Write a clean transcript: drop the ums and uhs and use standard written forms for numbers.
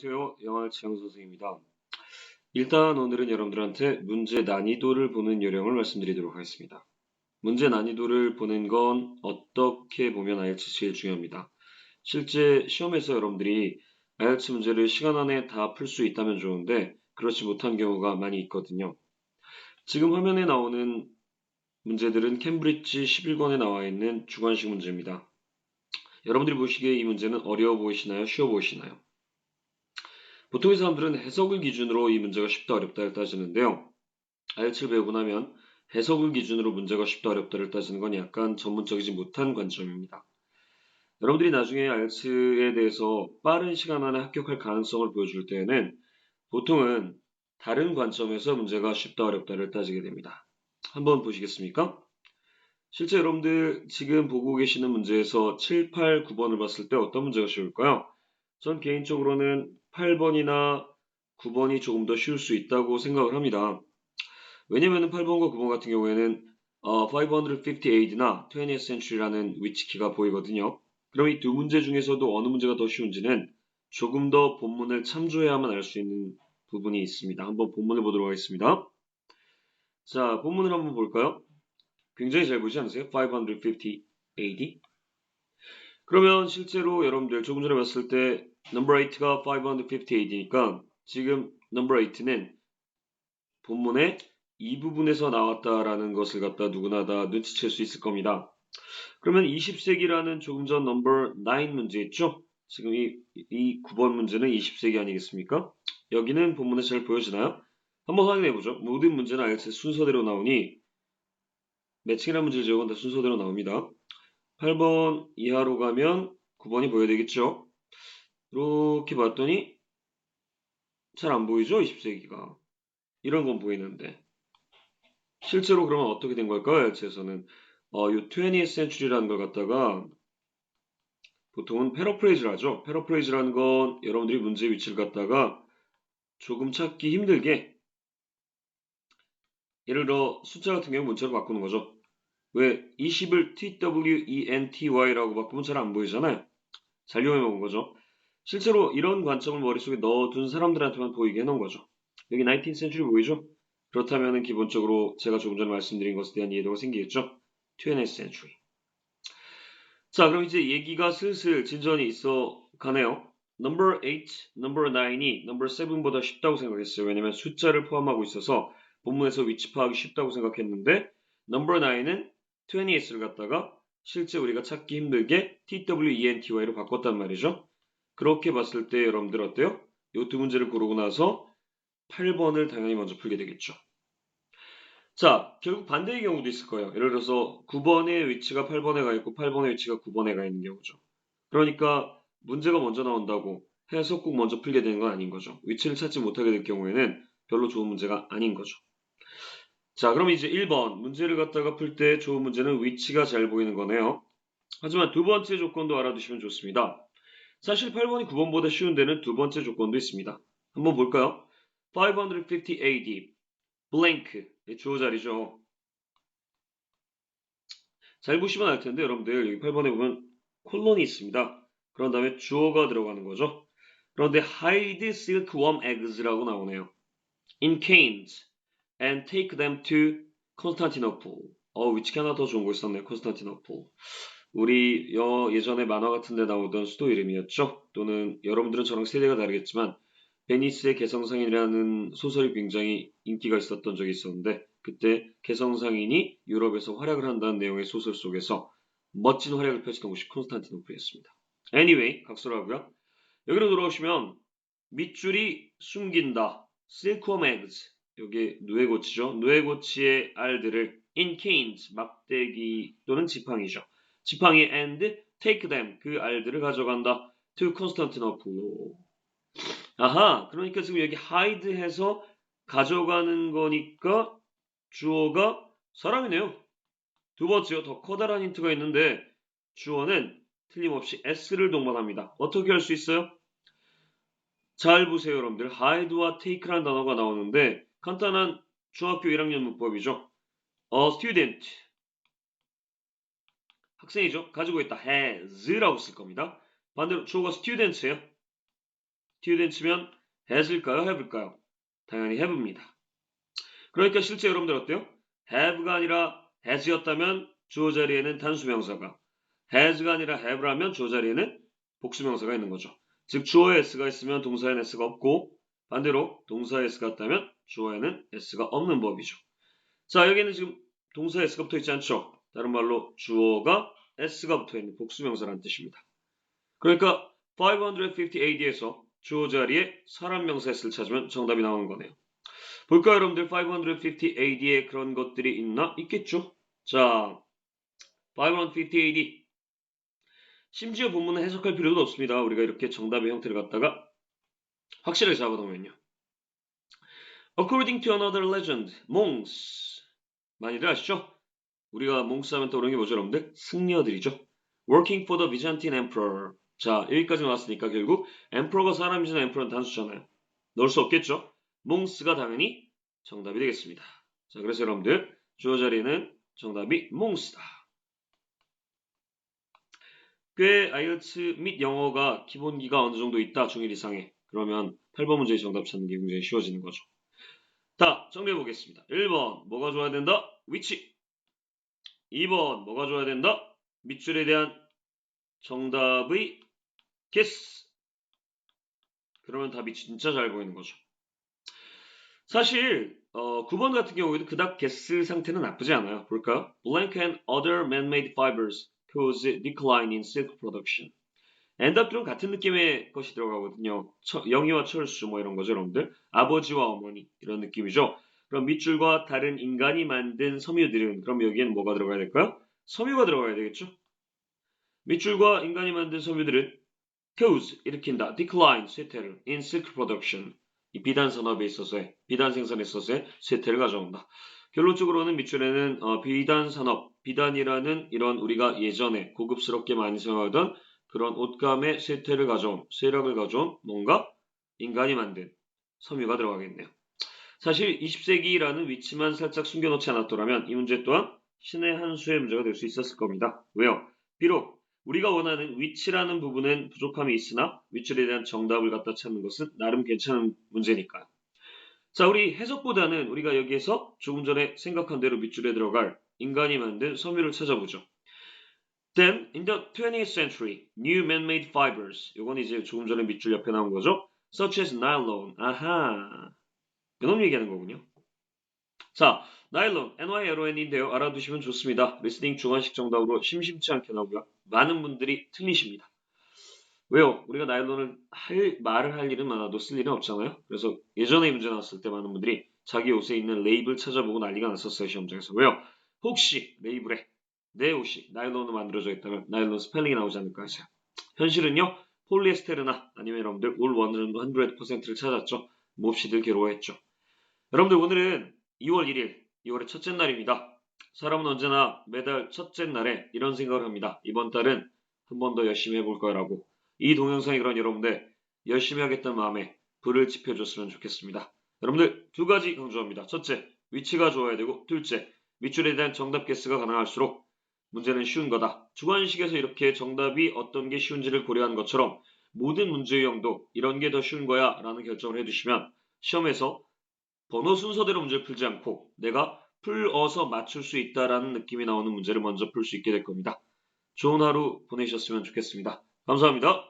안녕하세요. 영어 지영 선생입니다. 일단 오늘은 여러분들한테 문제 난이도를 보는 요령을 말씀드리도록 하겠습니다. 문제 난이도를 보는 건 어떻게 보면 IELTS 제일 중요합니다. 실제 시험에서 여러분들이 IELTS 문제를 시간 안에 다 풀 수 있다면 좋은데 그렇지 못한 경우가 많이 있거든요. 지금 화면에 나오는 문제들은 캠브리지 11권에 나와 있는 주관식 문제입니다. 여러분들이 보시기에 이 문제는 어려워 보이시나요? 쉬워 보이시나요? 보통의 사람들은 해석을 기준으로 이 문제가 쉽다 어렵다를 따지는데요. IELTS를 배우고 나면 해석을 기준으로 문제가 쉽다 어렵다를 따지는 건 약간 전문적이지 못한 관점입니다. 여러분들이 나중에 IELTS에 대해서 빠른 시간 안에 합격할 가능성을 보여줄 때에는 보통은 다른 관점에서 문제가 쉽다 어렵다를 따지게 됩니다. 한번 보시겠습니까? 실제 여러분들 지금 보고 계시는 문제에서 7, 8, 9번을 봤을 때 어떤 문제가 쉬울까요? 전 개인적으로는 8번이나 9번이 조금 더 쉬울 수 있다고 생각을 합니다. 왜냐면은 8번과 9번 같은 경우에는 558나 20th century라는 위치키가 보이거든요. 그럼 이 두 문제 중에서도 어느 문제가 더 쉬운지는 조금 더 본문을 참조해야만 알 수 있는 부분이 있습니다. 한번 본문을 보도록 하겠습니다. 자, 본문을 한번 볼까요? 굉장히 잘 보이지 않으세요? 550 AD. 그러면 실제로 여러분들 조금 전에 봤을 때 number 8가 550 AD니까 지금 number 8는 본문의 이 부분에서 나왔다라는 것을 갖다 누구나 다 눈치챌 수 있을 겁니다. 그러면 20세기라는 조금 전 넘버 9 문제 있죠? 지금 이 9번 문제는 20세기 아니겠습니까? 여기는 본문에 잘 보여지나요? 한번 확인해 보죠. 모든 문제는 IELTS 순서대로 나오니 매칭이라는 문제를 제외한 다 순서대로 나옵니다. 8번 이하로 가면 9번이 보여야 되겠죠? 이렇게 봤더니 잘 안 보이죠? 20세기가. 이런 건 보이는데. 실제로 그러면 어떻게 된 걸까요? IELTS에서는 요 20th century라는 걸 갖다가 보통은 패러프레이즈를 하죠. 패러프레이즈라는 건 여러분들이 문제 위치를 갖다가 조금 찾기 힘들게 예를 들어 숫자 같은 경우 문자로 바꾸는 거죠. 왜 20을 TWENTY라고 바꾸면 잘 안 보이잖아요. 잘 이용해 먹은 거죠. 실제로 이런 관점을 머릿속에 넣어둔 사람들한테만 보이게 해놓은 거죠. 여기 19th century 보이죠? 그렇다면 기본적으로 제가 조금 전에 말씀드린 것에 대한 이해도가 생기겠죠? 20th century. 자, 그럼 이제 얘기가 슬슬 진전이 있어 가네요. Number 8, Number 9이 Number 7보다 쉽다고 생각했어요. 왜냐면 숫자를 포함하고 있어서 본문에서 위치 파악이 쉽다고 생각했는데 Number 9은 20s를 갖다가 실제 우리가 찾기 힘들게 TWENTY로 바꿨단 말이죠. 그렇게 봤을 때 여러분들 어때요? 이 두 문제를 고르고 나서 8번을 당연히 먼저 풀게 되겠죠. 자, 결국 반대의 경우도 있을 거예요. 예를 들어서 9번의 위치가 8번에 가 있고 8번의 위치가 9번에 가 있는 경우죠. 그러니까 문제가 먼저 나온다고 해서 꼭 먼저 풀게 되는 건 아닌 거죠. 위치를 찾지 못하게 될 경우에는 별로 좋은 문제가 아닌 거죠. 자, 그럼 이제 1번 문제를 갖다가 풀 때 좋은 문제는 위치가 잘 보이는 거네요. 하지만 두 번째 조건도 알아두시면 좋습니다. 사실 8번이 9번보다 쉬운 데는 두 번째 조건도 있습니다. 한번 볼까요? 550 AD blank 주어 자리죠. 잘 보시면 알 텐데 여러분들 여기 8번에 보면 콜론이 있습니다. 그런 다음에 주어가 들어가는 거죠. 그런데 hide silkworm eggs라고 나오네요. In canes and take them to Constantinople. 위치가 하나 더 좋은 거 있었네요. Constantinople. 우리 예전에 만화 같은 데 나오던 수도 이름이었죠. 또는 여러분들은 저랑 세대가 다르겠지만 베니스의 개성상인이라는 소설이 굉장히 인기가 있었던 적이 있었는데 그때 개성상인이 유럽에서 활약을 한다는 내용의 소설 속에서 멋진 활약을 펼치던 곳이 콘스탄티노플이었습니다. Anyway, 각설하고요. 여기로 돌아오시면 밑줄이 숨긴다. silkworm eggs. 여기 누에고치죠. 누에고치의 알들을 in canes, 막대기 또는 지팡이죠. 지팡이 and take them, 그 알들을 가져간다. to Constantinople. 아하, 그러니까 지금 여기 hide 해서 가져가는 거니까 주어가 사람이네요. 두 번째요. 더 커다란 힌트가 있는데 주어는 틀림없이 s를 동반합니다. 어떻게 할 수 있어요? 잘 보세요, 여러분들. hide와 take라는 단어가 나오는데 간단한 중학교 1학년 문법이죠. student, 학생이죠. 가지고 있다. has라고 쓸 겁니다. 반대로 주어가 student예요. didn't 치면 has일까요? have일까요? 당연히 have입니다. 그러니까 실제 여러분들 어때요? have가 아니라 has였다면 주어 자리에는 단수명사가, has가 아니라 have라면 주어 자리에는 복수명사가 있는 거죠. 즉 주어에 s가 있으면 동사에는 s가 없고 반대로 동사에 s가 있다면 주어에는 s가 없는 법이죠. 자, 여기는 지금 동사에 s가 붙어 있지 않죠? 다른 말로 주어가 s가 붙어 있는 복수명사라는 뜻입니다. 그러니까 550 AD에서 주어 자리에 사람 명사 s를 찾으면 정답이 나오는 거네요. 볼까요, 여러분들? 550 AD에 그런 것들이 있나? 있겠죠? 자, 550 AD. 심지어 본문은 해석할 필요도 없습니다. 우리가 이렇게 정답의 형태를 갖다가 확실하게 잡아놓으면요. According to another legend, 몽스. 많이들 아시죠? 우리가 몽스 하면 떠오르는 게 뭐죠, 여러분들? 승려들이죠. Working for the Byzantine Emperor. 자, 여기까지 나왔으니까 결국 Emperor가 사람이잖아요. Emperor는 단수잖아요. 넣을 수 없겠죠? 몽스가 당연히 정답이 되겠습니다. 자, 그래서 여러분들 주어 자리에는 정답이 몽스다. 꽤 아이엘츠 및 영어가 기본기가 어느 정도 있다. 중1 이상에. 그러면 8번 문제의 정답 찾는 게 굉장히 쉬워지는 거죠. 자, 정리해 보겠습니다. 1번 뭐가 좋아야 된다? 위치. 2번 뭐가 좋아야 된다? 밑줄에 대한 정답의 guess. 그러면 답이 진짜 잘 보이는 거죠. 사실 9번 같은 경우에도 그닥 guess 상태는 나쁘지 않아요. 볼까요? Blank and other man-made fibers cause decline in silk production. 엔답들은 같은 느낌의 것이 들어가거든요. 영희와 철수 뭐 이런 거죠, 여러분들. 아버지와 어머니 이런 느낌이죠. 그럼 밑줄과 다른 인간이 만든 섬유들은 그럼 여기에는 뭐가 들어가야 될까요? 섬유가 들어가야 되겠죠. 밑줄과 인간이 만든 섬유들은 cause 일으킨다, decline 쇠퇴를 in silk production 이 비단 산업에 있어서의 비단 생산에 있어서의 쇠퇴를 가져온다. 결론적으로는 밑줄에는 비단 산업, 비단이라는 이런 우리가 예전에 고급스럽게 많이 사용하던 그런 옷감의 쇠퇴를 가져온, 쇠락을 가져온 뭔가 인간이 만든 섬유가 들어가겠네요. 사실 20세기라는 위치만 살짝 숨겨놓지 않았더라면 이 문제 또한 신의 한 수의 문제가 될 수 있었을 겁니다. 왜요? 비록 우리가 원하는 위치라는 부분엔 부족함이 있으나 밑줄에 대한 정답을 갖다 찾는 것은 나름 괜찮은 문제니까요. 자, 우리 해석보다는 우리가 여기에서 조금 전에 생각한 대로 밑줄에 들어갈 인간이 만든 섬유를 찾아보죠. Then, in the 20th century, new man-made fibers. 이건 이제 조금 전에 밑줄 옆에 나온 거죠. Such as nylon. 아하. 이놈 얘기하는 거군요. 자, 나일론, NYLON인데요. 알아두시면 좋습니다. 리스닝 주관식 정답으로 심심치 않게 나오고요. 많은 분들이 틀리십니다. 왜요? 우리가 나일론을 말을 할 일은 많아도 쓸 일은 없잖아요. 그래서 예전에 문제 나왔을 때 많은 분들이 자기 옷에 있는 레이블 찾아보고 난리가 났었어요. 시험장에서. 왜요? 혹시 레이블에 내 옷이 나일론으로 만들어져 있다면 나일론 스펠링이 나오지 않을까 해서요. 현실은요. 폴리에스테르나 아니면 여러분들 울 100%를 찾았죠. 몹시들 괴로워했죠. 여러분들 오늘은 2월 1일, 2월의 첫째 날입니다. 사람은 언제나 매달 첫째 날에 이런 생각을 합니다. 이번 달은 한 번 더 열심히 해볼 거라고. 이 동영상이 그런 여러분들 열심히 하겠다는 마음에 불을 지펴줬으면 좋겠습니다. 여러분들 두 가지 강조합니다. 첫째, 위치가 좋아야 되고 둘째, 밑줄에 대한 정답 개수가 가능할수록 문제는 쉬운 거다. 주관식에서 이렇게 정답이 어떤 게 쉬운지를 고려한 것처럼 모든 문제 유형도 이런 게 더 쉬운 거야 라는 결정을 해두시면 시험에서 번호 순서대로 문제를 풀지 않고 내가 풀어서 맞출 수 있다라는 느낌이 나오는 문제를 먼저 풀 수 있게 될 겁니다. 좋은 하루 보내셨으면 좋겠습니다. 감사합니다.